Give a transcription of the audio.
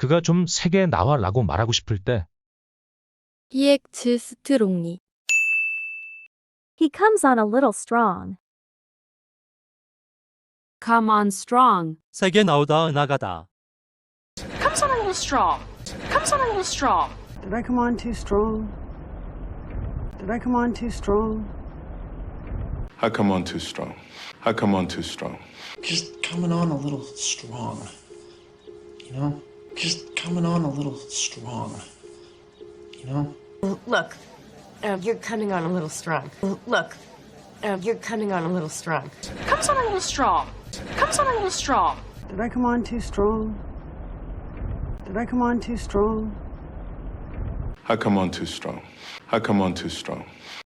그가 좀 세게 나와라고 말하고 싶을 때 히엑츠 스트롱리. He comes on a little strong. Come on strong. 세게 나오다 나가다. Comes on a little strong. Comes on a little strong. Did I come on too strong? Did I come on too strong? I come on too strong. I come on too strong. Just coming on a little strong. You know? Just coming on a little strong. You know? Look, you're coming on a little strong. Look, you're coming on a little strong. Comes on a little strong. Comes on a little strong. Did I come on too strong? Did I come on too strong? I come on too strong. I come on too strong.